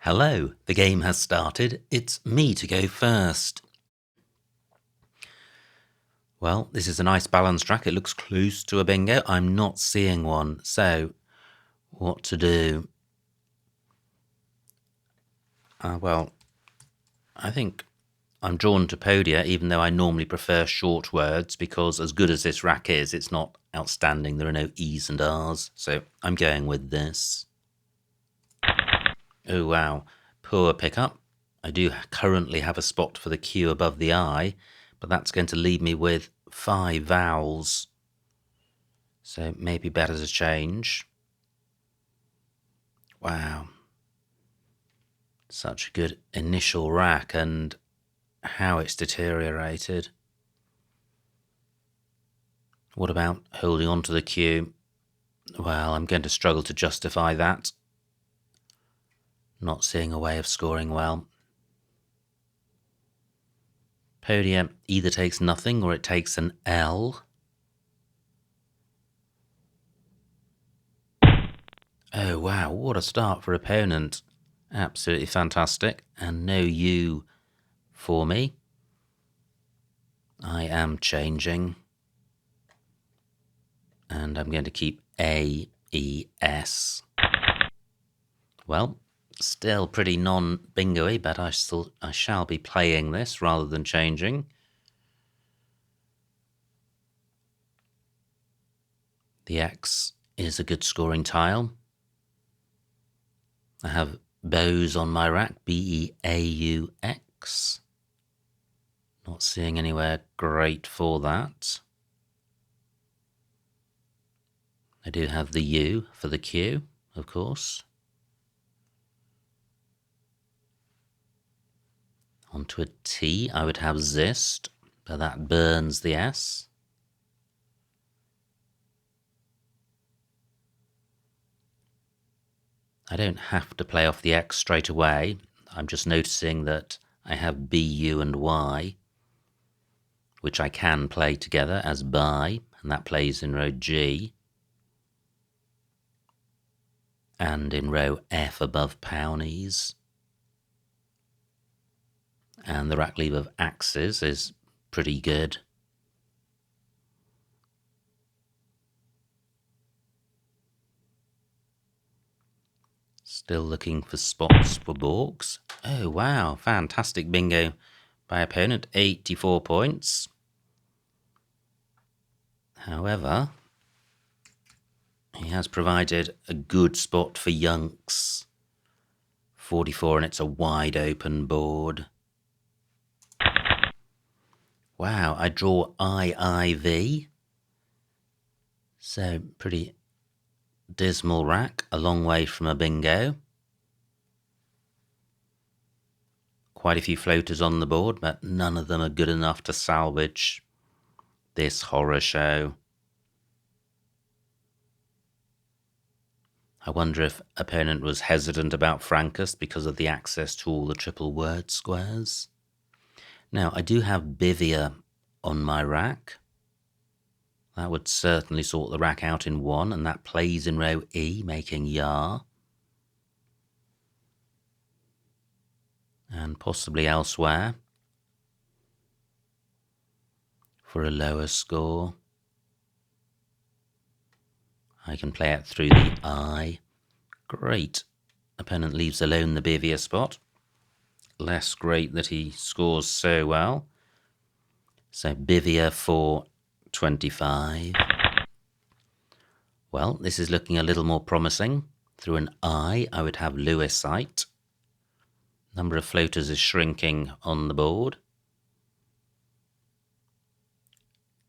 Hello, the game has started. It's me to go first. Well, this is a nice balanced track. It looks close to a bingo. I'm not seeing one, so what to do? Well, I think I'm drawn to Podia, even though I normally prefer short words, because as good as this rack is, it's not outstanding. There are no E's and R's, so I'm going with this. Oh, wow. Poor pickup. I do currently have a spot for the Q above the I, but that's going to leave me with 5 vowels. So maybe better to change. Wow. Such a good initial rack, and how it's deteriorated. What about holding on to the Q? Well, I'm going to struggle to justify that. Not seeing a way of scoring well. Podia either takes nothing or it takes an L. Oh wow, what a start for opponent. Absolutely fantastic. And no U for me. I am changing. And I'm going to keep A, E, S. Well, still pretty non-bingo-y, but I shall be playing this rather than changing. The X is a good scoring tile. I have bows on my rack, B-E-A-U-X. Not seeing anywhere great for that. I do have the U for the Q, of course. Onto a T, I would have Zist, but that burns the S. I don't have to play off the X straight away. I'm just noticing that I have B, U, and Y, which I can play together as by, and that plays in row G. And in row F above Pownies. And the rack leave of axes is pretty good. Still looking for spots for balks. Oh wow, fantastic bingo by opponent, 84 points. However, he has provided a good spot for Yunks. 44, and it's a wide open board. Wow, I draw IIV. So pretty dismal rack, a long way from a bingo. Quite a few floaters on the board, but none of them are good enough to salvage this horror show. I wonder if opponent was hesitant about Francus because of the access to all the triple word squares. Now, I do have Bivia on my rack. That would certainly sort the rack out in one, and that plays in row E, making Yar. And possibly elsewhere for a lower score. I can play it through the I. Great. Opponent leaves alone the Bivia spot. Less great that he scores so well. So Bivia for 25. Well, this is looking a little more promising. Through an I would have Lewisite. Number of floaters is shrinking on the board.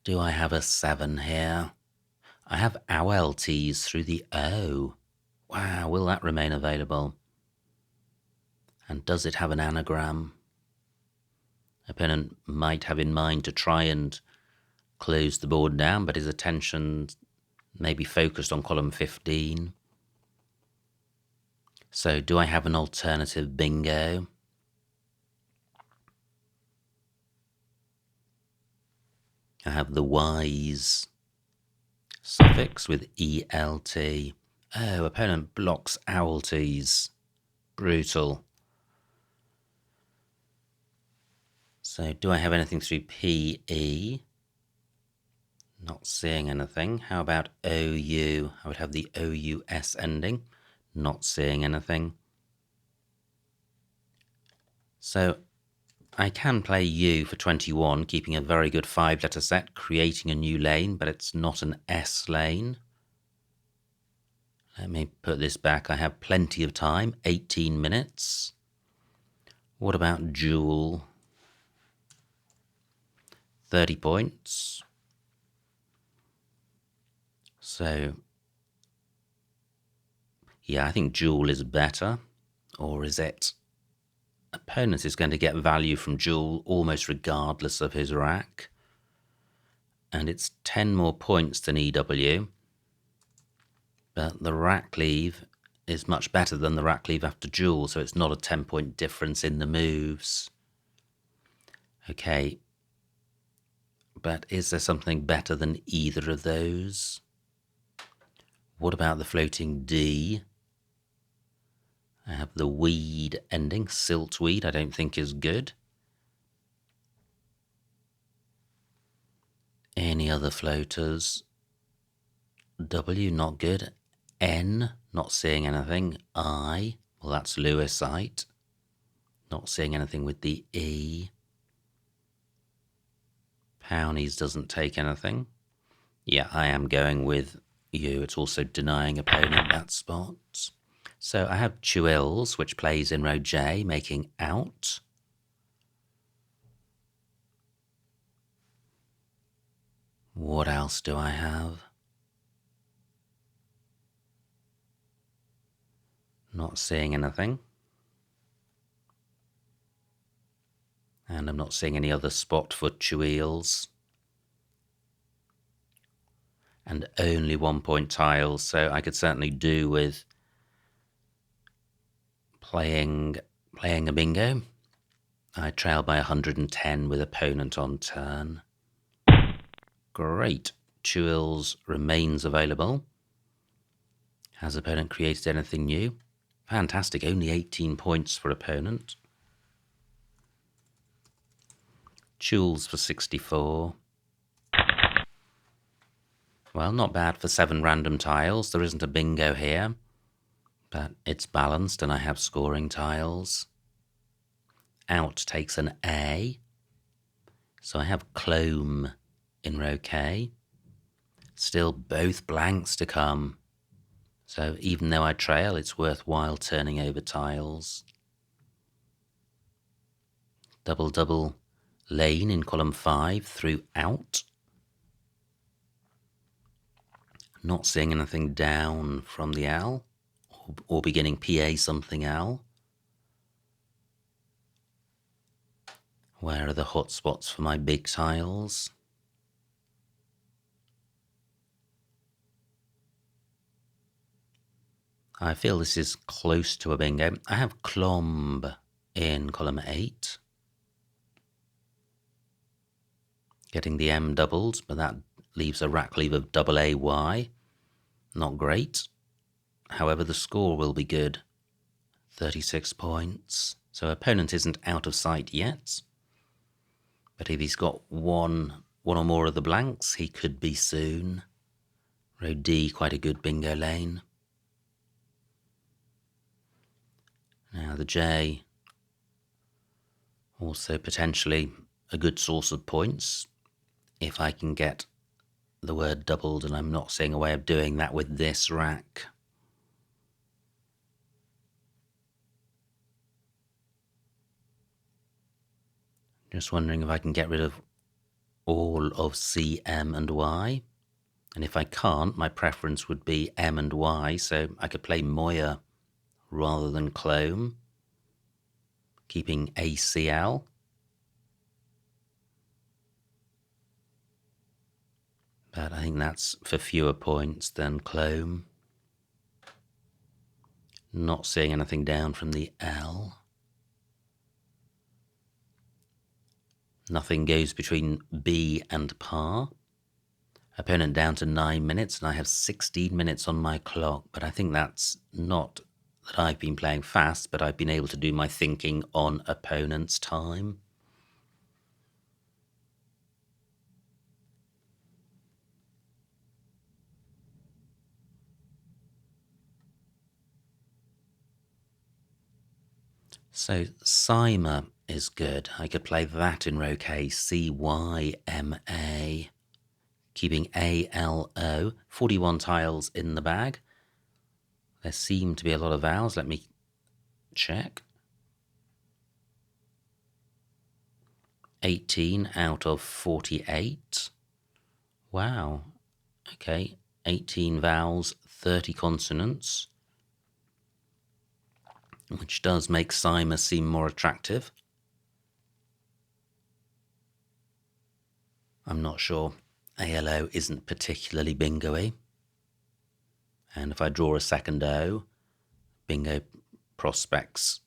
Do I have a 7 here? I have OLTs through the O. Wow, will that remain available? And does it have an anagram? Opponent might have in mind to try and close the board down, but his attention may be focused on column 15. So do I have an alternative bingo? I have the Y's suffix with ELT. Oh, opponent blocks OWLTs. Brutal. So do I have anything through PE? Not seeing anything. How about OU? I would have the OUS ending. Not seeing anything. So I can play U for 21, keeping a very good 5-letter set, creating a new lane, but it's not an S lane. Let me put this back. I have plenty of time, 18 minutes. What about Jewel? 30 points. So, yeah, I think Jewel is better. Or is it? Opponent is going to get value from Jewel almost regardless of his rack. And it's 10 more points than EW. But the rack leave is much better than the rack leave after Jewel, so it's not a 10-point difference in the moves. Okay. But is there something better than either of those? What about the floating D? I have the weed ending, siltweed, I don't think is good. Any other floaters? W, not good. N, not seeing anything. I, well, that's Lewisite. Not seeing anything with the E. Pownies doesn't take anything. Yeah, I am going with U. It's also denying opponent that spot. So I have Chewills, which plays in row J, making out. What else do I have? Not seeing anything. And I'm not seeing any other spot for Chewills. And only 1-point tiles, so I could certainly do with playing a bingo. I trail by 110 with opponent on turn. Great. Chewills remains available. Has opponent created anything new? Fantastic. Only 18 points for opponent. Chewills for 64. Well, not bad for 7 random tiles. There isn't a bingo here, but it's balanced and I have scoring tiles. Out takes an A. So I have Clome in row K. Still both blanks to come. So even though I trail, it's worthwhile turning over tiles. Double lane in column 5 through out. Not seeing anything down from the L or beginning PA something L. Where are the hot spots for my big tiles? I feel this is close to a bingo. I have Clomb in column 8. Getting the M doubled, but that leaves a rack leave of double AY. Not great. However, the score will be good. 36 points. So opponent isn't out of sight yet. But if he's got one or more of the blanks, he could be soon. Row D, quite a good bingo lane. Now the J, also potentially a good source of points. If I can get the word doubled, and I'm not seeing a way of doing that with this rack. Just wondering if I can get rid of all of C, M and Y. And if I can't, my preference would be M and Y, so I could play Moya rather than Clome, keeping ACL. But I think that's for fewer points than Clome. Not seeing anything down from the L. Nothing goes between B and par. Opponent down to 9 minutes, and I have 16 minutes on my clock, but I think that's not that I've been playing fast, but I've been able to do my thinking on opponent's time. So Cyma is good. I could play that in row K, C-Y-M-A, keeping A-L-O, 41 tiles in the bag. There seem to be a lot of vowels. Let me check. 18 out of 48. Wow. Okay, 18 vowels, 30 consonants, which does make Cyma seem more attractive. I'm not sure. ALO isn't particularly bingo-y. And if I draw a second O, bingo prospects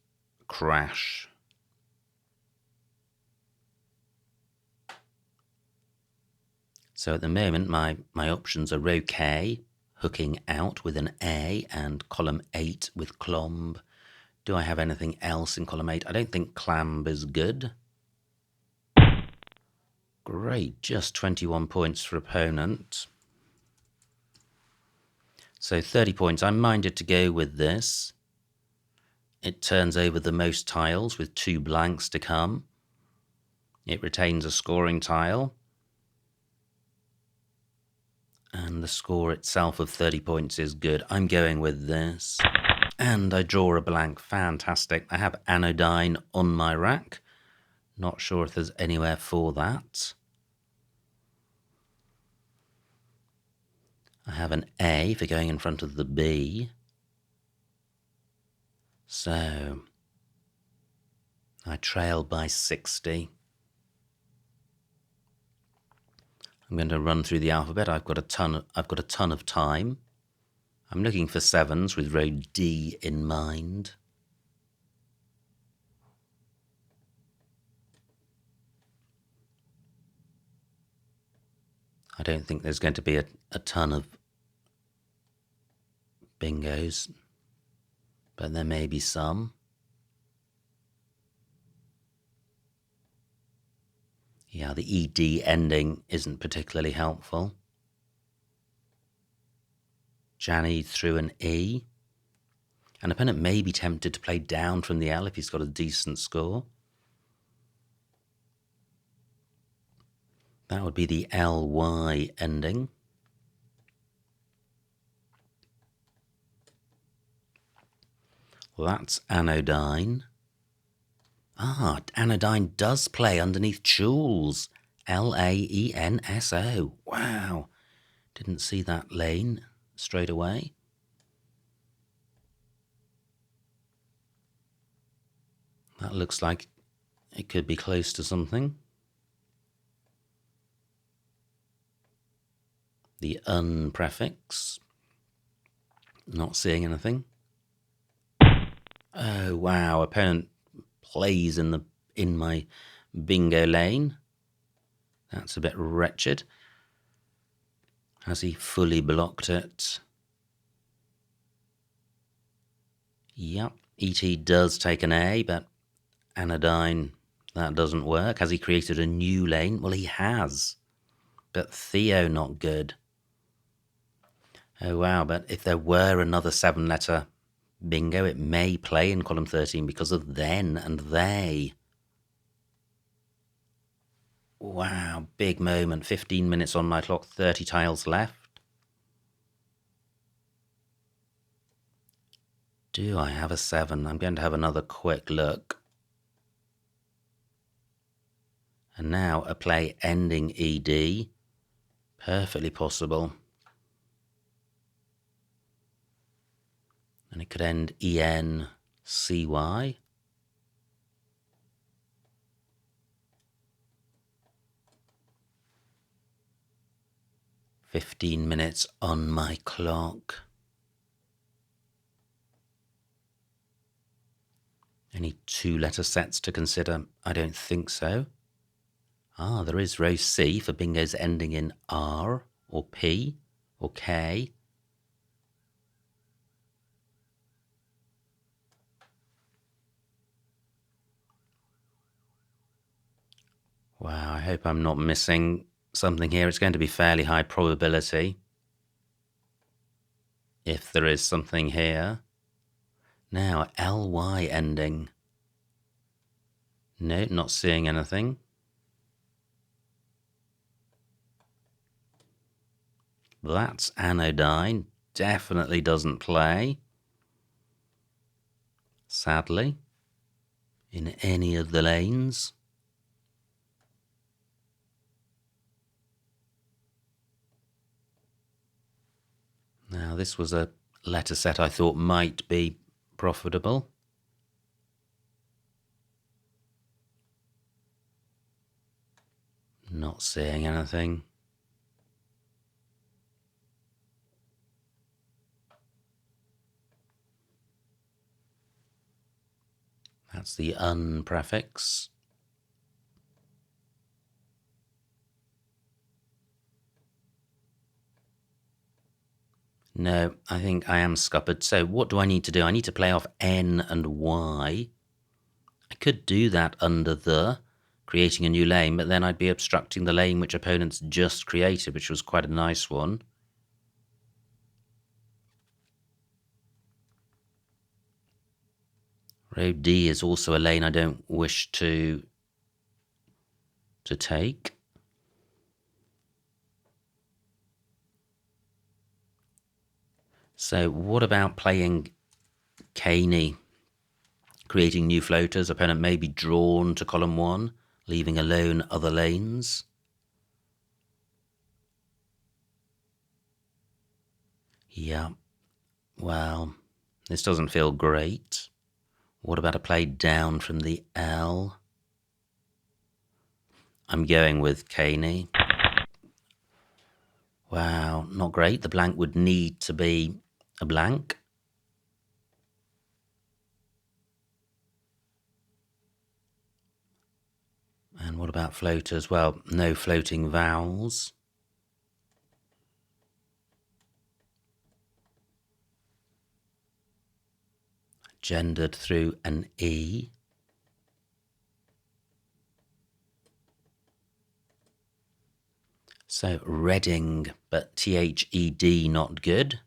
crash. So at the moment, my options are row K, hooking out with an A, and column 8 with clomb. Do I have anything else in column 8? I don't think clamb is good. Great, just 21 points for opponent. So 30 points. I'm minded to go with this. It turns over the most tiles with 2 blanks to come. It retains a scoring tile. And the score itself of 30 points is good. I'm going with this. And I draw a blank. Fantastic. I have anodyne on my rack. Not sure if there's anywhere for that. I have an A for going in front of the B. So I trail by 60. I'm going to run through the alphabet. I've got a ton of time. I'm looking for 7s with row D in mind. I don't think there's going to be a ton of bingos, but there may be some. Yeah, the ED ending isn't particularly helpful. Janny through an E. An opponent may be tempted to play down from the L if he's got a decent score. That would be the LY ending. That's anodyne. Ah, anodyne does play underneath Jules. Laenso. Wow. Didn't see that lane straight away. That looks like it could be close to something. The un prefix. Not seeing anything. Oh wow, opponent plays in my bingo lane. That's a bit wretched. Has he fully blocked it? Yep. ET does take an A, but anodyne, that doesn't work. Has he created a new lane? Well, he has. But Theo, not good. Oh wow, but if there were another 7-letter bingo, it may play in column 13 because of then and they. Wow, big moment. 15 minutes on my clock, 30 tiles left. Do I have a 7? I'm going to have another quick look. And now a play ending ED. Perfectly possible. And it could end ENCY. "15 minutes on my clock." Any 2-letter sets to consider? I don't think so. Ah, there is row C for bingos ending in R or P or K. hope I'm not missing something here. It's going to be fairly high probability if there is something here. Now, ly ending. No, not seeing anything. That's anodyne. Definitely doesn't play, sadly, in any of the lanes. Now, this was a letter set I thought might be profitable. Not seeing anything. That's the un prefix. No, I think I am scuppered. So what do I need to do? I need to play off N and Y. I could do that under the, creating a new lane, but then I'd be obstructing the lane which opponents just created, which was quite a nice one. Row D is also a lane I don't wish to take. So what about playing Caney, creating new floaters? Opponent may be drawn to column 1, leaving alone other lanes. Yeah, well, this doesn't feel great. What about a play down from the L? I'm going with Caney. Wow, not great. The blank would need to be a blank. And what about floaters? Well, no floating vowels. Gendered through an E. So Reading, but THED not good.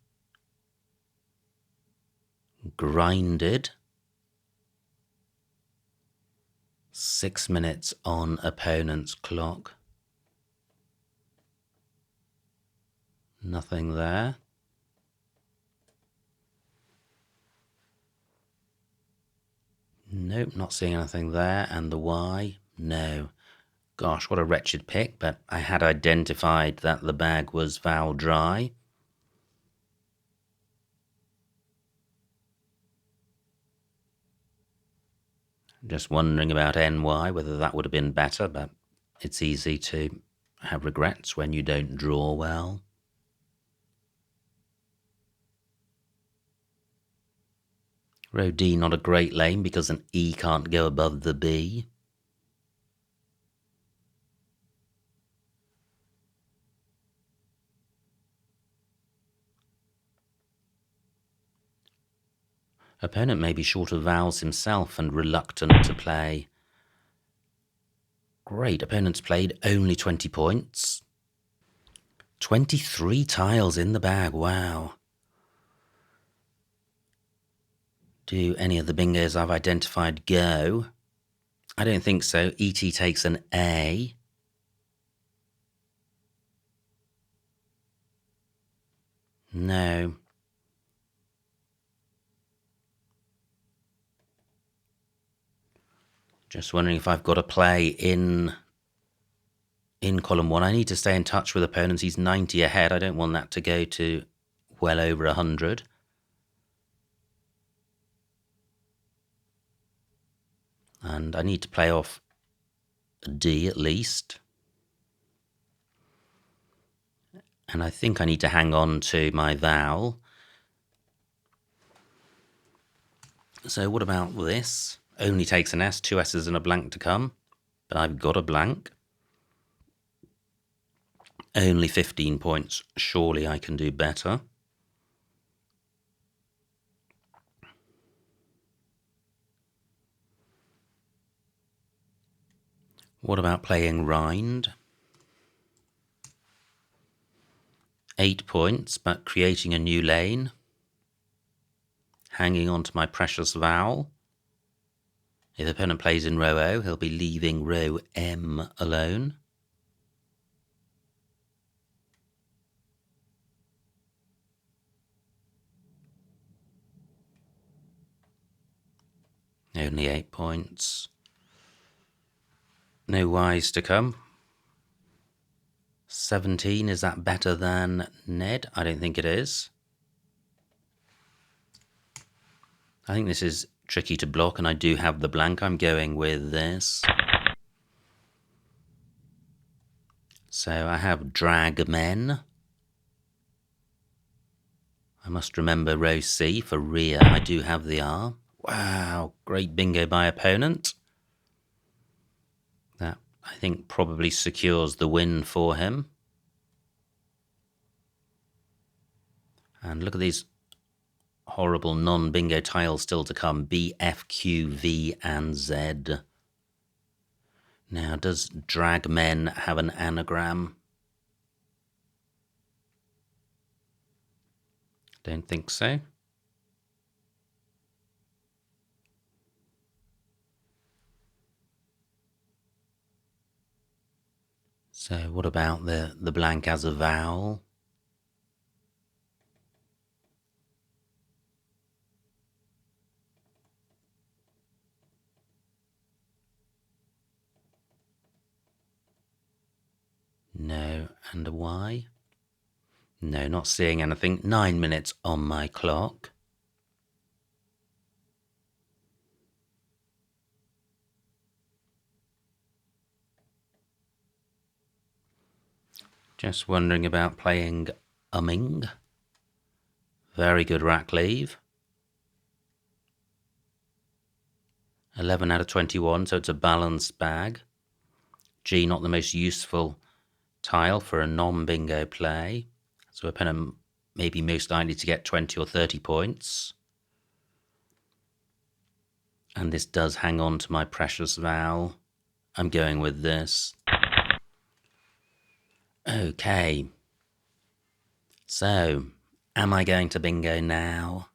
Grinded. 6 minutes on opponent's clock. Nothing there. Nope, not seeing anything there. And the Y? No. Gosh, what a wretched pick, but I had identified that the bag was vowel dry. Just wondering about NY, whether that would have been better, but it's easy to have regrets when you don't draw well. Row D, not a great lane because an E can't go above the B. Opponent may be short of vowels himself and reluctant to play. Great, opponent's played only 20 points. 23 tiles in the bag, wow. Do any of the bingos I've identified go? I don't think so. ET takes an A. No. Just wondering if I've got a play in column 1. I need to stay in touch with opponents. He's 90 ahead. I don't want that to go to well over 100. And I need to play off a D at least. And I think I need to hang on to my vowel. So what about this? Only takes an S, 2 S's and a blank to come. But I've got a blank. Only 15 points. Surely I can do better. What about playing rind? 8 points, but creating a new lane. Hanging on to my precious vowel. If the opponent plays in row O, he'll be leaving row M alone. Only 8 points. No Ys to come. 17, is that better than Ned? I don't think it is. I think this is tricky to block, and I do have the blank. I'm going with this. So I have drag men. I must remember row C for rear. I do have the R. Wow, great bingo by opponent. That, I think, probably secures the win for him. And look at these horrible non-bingo tiles still to come. B, F, Q, V, and Z. Now, does drag men have an anagram? Don't think so. So what about the blank as a vowel? No, and a Y? No, not seeing anything. 9 minutes on my clock. Just wondering about playing umming. Very good rack leave. 11 out of 21, so it's a balanced bag. G, not the most useful tile for a non-bingo play. So opponent may be most likely to get 20 or 30 points. And this does hang on to my precious vowel. I'm going with this. Okay. So, am I going to bingo now?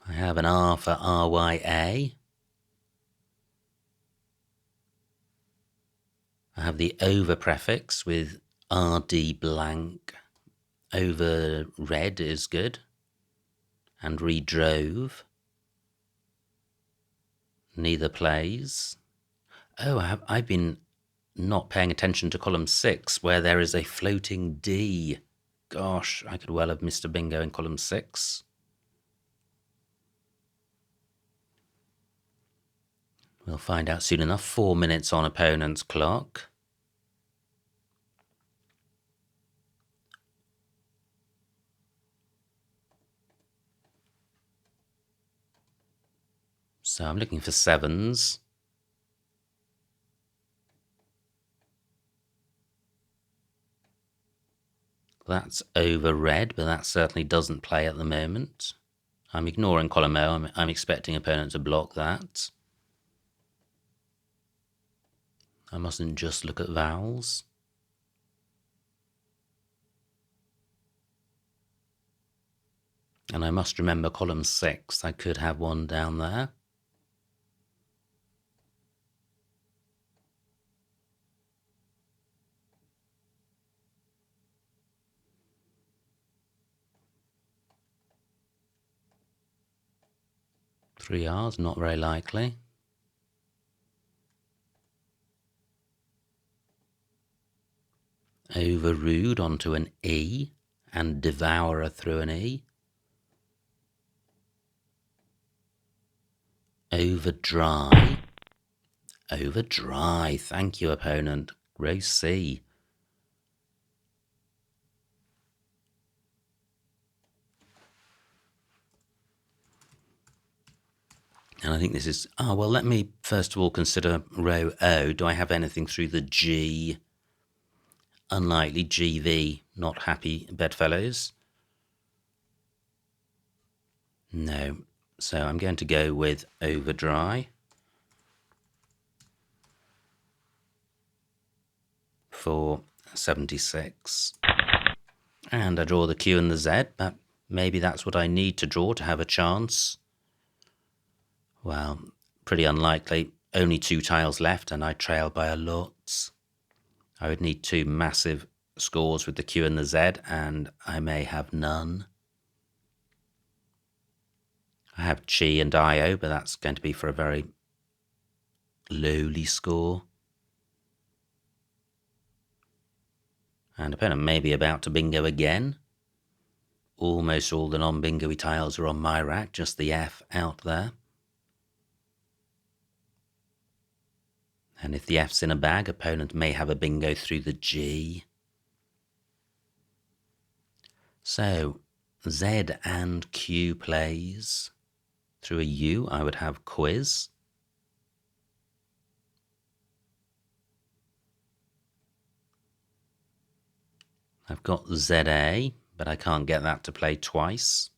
I have an R for RYA. I have the over prefix with RD blank. Over red is good. And redrove. Neither plays. Oh, I've been not paying attention to column 6, where there is a floating D. Gosh, I could well have missed a bingo in column 6. We'll find out soon enough. 4 minutes on opponent's clock. So I'm looking for 7s. That's over red, but that certainly doesn't play at the moment. I'm ignoring column O. I'm expecting opponent to block that. I mustn't just look at vowels. And I must remember column 6. I could have one down there. Three R's, not very likely. Over rude onto an E, and devourer through an E. Over dry. Over dry. Thank you, opponent. Row C. And I think this is... Oh, well, let me first of all consider row O. Do I have anything through the G? Unlikely. GV. Not happy bedfellows. No. So I'm going to go with over dry. for 76. And I draw the Q and the Z, but maybe that's what I need to draw to have a chance. Well, pretty unlikely. Only 2 tiles left and I trail by a lot. I would need 2 massive scores with the Q and the Z, and I may have none. I have Chi and Io, but that's going to be for a very lowly score. And opponent may be about to bingo again. Almost all the non-bingo-y tiles are on my rack, just the F out there. And if the F's in a bag, opponent may have a bingo through the G. So, Z and Q plays. Through a U, I would have quiz. I've got ZA, but I can't get that to play twice.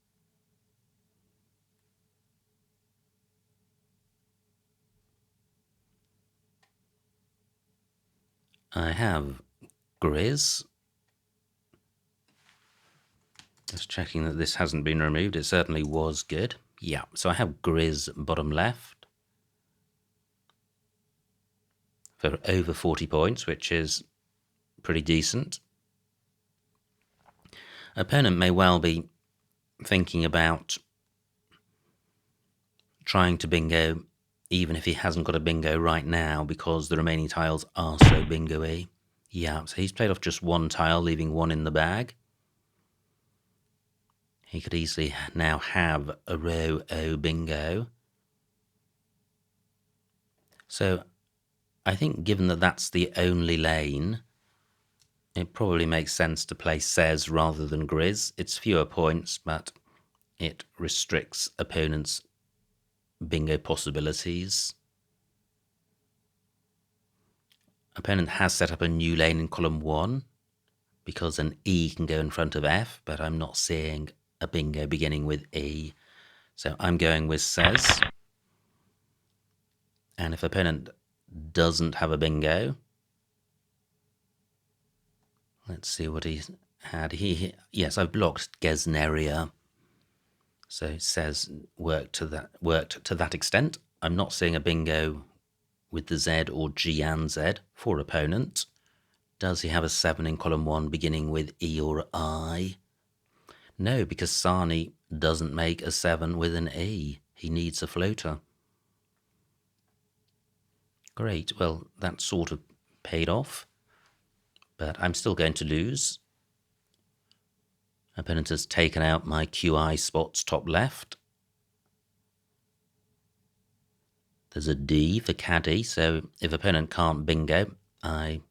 I have Grizz. Just checking that this hasn't been removed. It certainly was good. Yeah, so I have Grizz bottom left for over 40 points, which is pretty decent. Opponent may well be thinking about trying to bingo even if he hasn't got a bingo right now, because the remaining tiles are so bingo-y. Yeah, so he's played off just 1 tile, leaving 1 in the bag. He could easily now have a row O bingo. So I think given that that's the only lane, it probably makes sense to play Says rather than Grizz. It's fewer points, but it restricts opponents' bingo possibilities. Opponent has set up a new lane in column 1 because an E can go in front of F, but I'm not seeing a bingo beginning with E. So I'm going with Says. And if opponent doesn't have a bingo, let's see what he had. Yes, I've blocked Gesneria. So Says worked to that extent. I'm not seeing a bingo with the Z or G and Z for opponent. Does he have a 7 in column 1 beginning with E or I? No, because Sani doesn't make a 7 with an E. He needs a floater. Great, well, that sort of paid off, but I'm still going to lose. Opponent has taken out my QI spots top left. There's a D for caddy, so if opponent can't bingo, I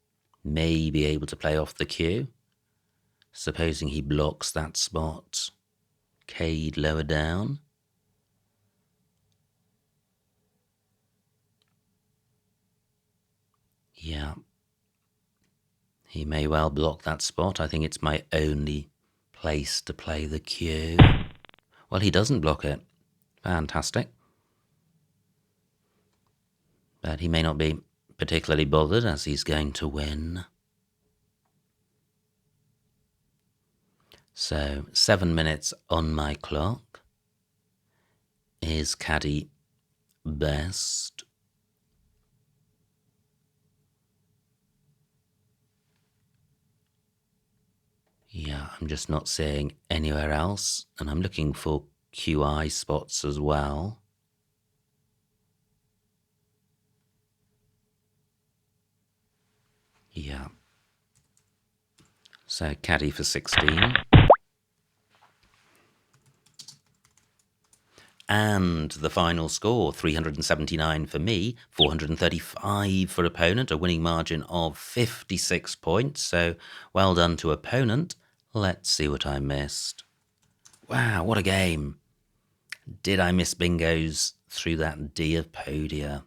may be able to play off the Q. Supposing he blocks that spot. K'd lower down. Yeah. He may well block that spot. I think it's my only place to play the Q. Well, he doesn't block it. Fantastic. But he may not be particularly bothered, as he's going to win. So 7 minutes on my clock. Is caddy best? Yeah, I'm just not seeing anywhere else, and I'm looking for QI spots as well. Yeah. So caddy for 16. And the final score, 379 for me, 435 for opponent, a winning margin of 56 points. So well done to opponent. Let's see what I missed. Wow, what a game. Did I miss bingos through that D of Podia?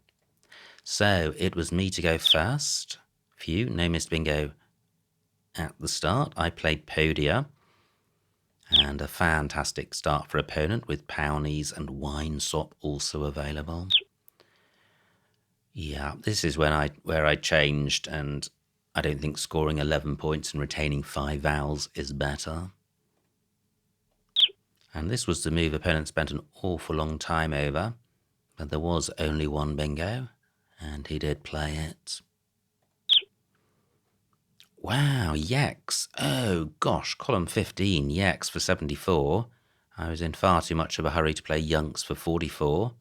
So it was me to go first. Phew, no missed bingo at the start. I played Podia. And a fantastic start for opponent with Pownies and Wine Sop also available. Yeah, this is where I changed and I don't think scoring 11 points and retaining 5 vowels is better. And this was the move opponent spent an awful long time over, but there was only one bingo, and he did play it. Wow, Yex. Oh gosh, column 15, Yex for 74. I was in far too much of a hurry to play Yunks for 44.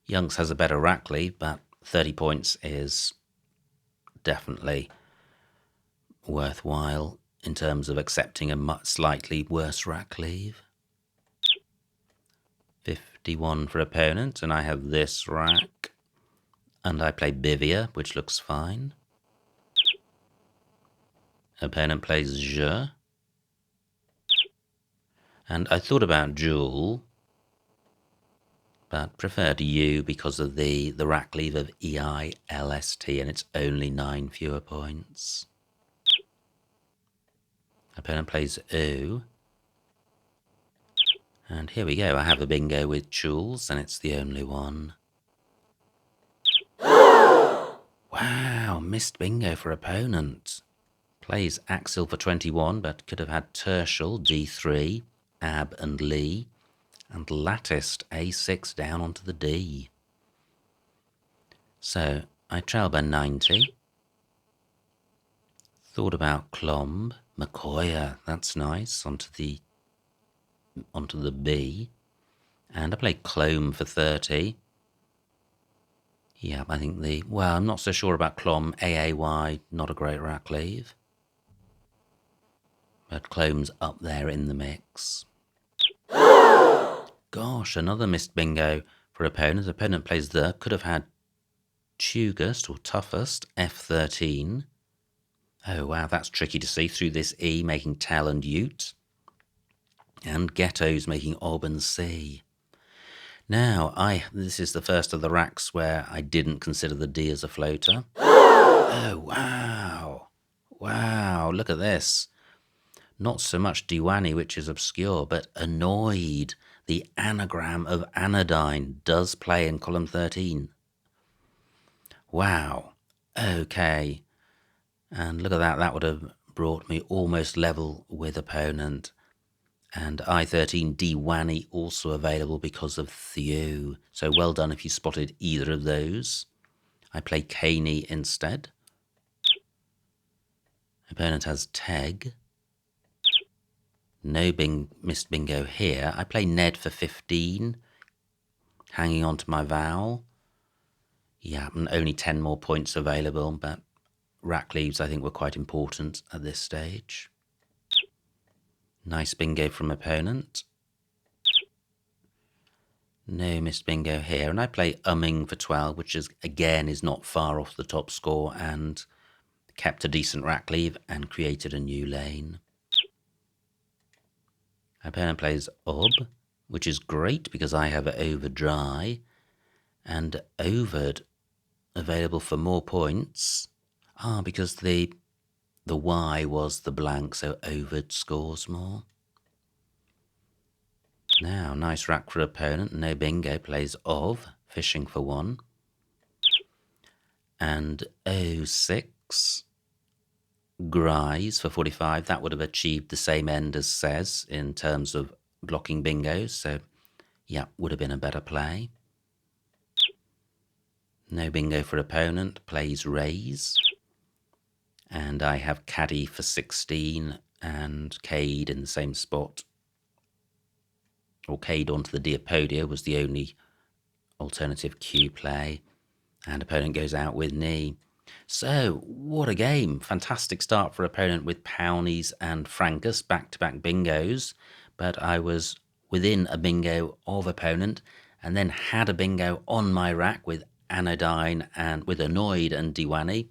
Yunks has a better rack leave, but 30 points is definitely worthwhile in terms of accepting a much slightly worse rack leave. 51 for opponent, and I have this rack. And I play Bivia, which looks fine. Opponent plays Je. And I thought about Jewel, but preferred U because of the rack leave of EILST, and it's only 9 fewer points. Opponent plays O. And here we go, I have a bingo with Jules, and it's the only one. Wow, missed bingo for opponent. Plays Axel for 21, but could have had Tertial, D3, Ab and Lee, and latticed A6 down onto the D. So, I trail by 90. Thought about Clomb, McCoya, that's nice, onto the B. And I played Clomb for 30. Yeah, I think well, I'm not so sure about Clomb, AAY, not a great rack leave. But Clomb's up there in the mix. Gosh, another missed bingo for opponent. Opponent plays could have had Tugust or Toughest, F13. Oh wow, that's tricky to see through this E, making Tell and Ute. And Ghettos making Ob and C. Now, this is the first of the racks where I didn't consider the D as a floater. Oh, wow. Wow, look at this. Not so much Diwani, which is obscure, but Annoyed. The anagram of anodyne does play in column 13. Wow. Okay. And look at that. That would have brought me almost level with opponent. And I13 Diwani also available because of Theo. So well done if you spotted either of those. I play Caney instead. Opponent has Teg. No missed bingo here. I play Ned for 15. Hanging on to my vowel. Yeah, and only 10 more points available, but rack leaves I think were quite important at this stage. Nice bingo from opponent. No missed bingo here. And I play Umming for 12, which again is not far off the top score and kept a decent rack leave and created a new lane. Opponent plays Ob, which is great because I have Over Dry and Overed available for more points. Because the Y was the blank, so Overed scores more. Now, nice rack for opponent. No bingo, plays Of, fishing for 1. And O6, Grise for 45. That would have achieved the same end as Says in terms of blocking bingos. So, yeah, would have been a better play. No bingo for opponent, plays Raise. And I have Caddy for 16 and Cade in the same spot. Or Cade onto the Diapodia was the only alternative Q play. And opponent goes out with Knee. So, what a game. Fantastic start for opponent with Pownies and Frankus, back-to-back bingos. But I was within a bingo of opponent and then had a bingo on my rack with Anodyne and with Annoyed and Diwani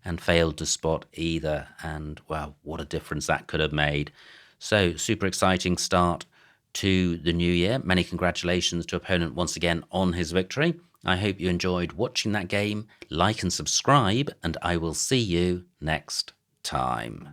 and failed to spot either. And, well, what a difference that could have made. So, super exciting start to the new year. Many congratulations to opponent once again on his victory. I hope you enjoyed watching that game. Like and subscribe, and I will see you next time.